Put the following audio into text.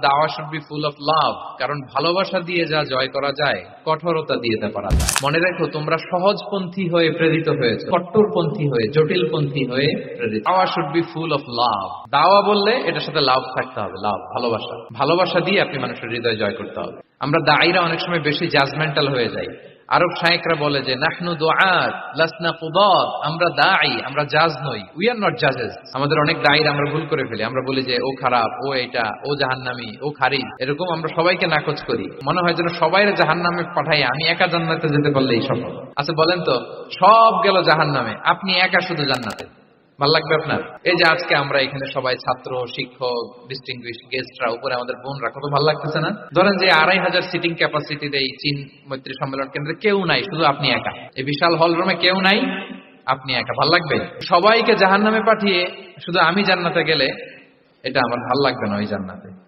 দাওয়া should be full of love, কারণ ভালোবাসা দিয়ে যা জয় করা যায় কঠোরতা দিয়ে তা পারা যায়। মনে রেখো, তোমরা সহজপন্থী হয়ে প্রেরিত হয়েছে, কট্টরপন্থী হয়ে, জটিলপন্থী হয়ে প্রেরিত। দাওয়া should be full of love. দাওয়া বললে এটার সাথে লাভ থাকতে হবে, লাভ, ভালোবাসা। ভালোবাসা দিয়ে আপনি মানুষের হৃদয় জয় করতে হবে। আমরা দায়ীরা অনেক সময় বেশি জাজমেন্টাল হয়ে যাই। আরব শায়েখরা বলে যে নাহনু দুআত লাসনা কুদাত, আমরা দাঈ, আমরা জাজ নই, উই আর নট জাজেস। আমাদের অনেক দায়ীরা আমরা ভুল করে ফেলি, আমরা বলি যে ও খারাপ, ও এটা, ও জাহান্নামী, ও খারিজ, এরকম আমরা সবাইকে নাকচ করি। মনে হয় যেন সবাইরে জাহান্নামে পাঠাই, আমি একা জান্নাতে যেতে পারলেই সফল। আচ্ছা বলেন তো, সব গেল জাহান্নামে, আপনি একা শুধু জান্নাতে, ভাল লাগবে আপনার? এই যে আজকে আমরা এখানে সবাই ছাত্র, শিক্ষক, ডিস্টিংগুইশ গেস্টরা, উপরে আমাদের বোনরা, কত ভালো লাগতেছে না? ধরেন যে 2500 সিটিং ক্যাপাসিটির এই চীন মৈত্রী সম্মেলন কেন্দ্রে কেউ নাই, শুধু আপনি একা। এই বিশাল হল রুমে কেউ নাই, আপনি একা। ভাল লাগবে? সবাইকে জাহান্নামে পাঠিয়ে শুধু আমি জান্নাতে গেলে এটা আমার ভাল লাগবে না ওই জান্নাতে।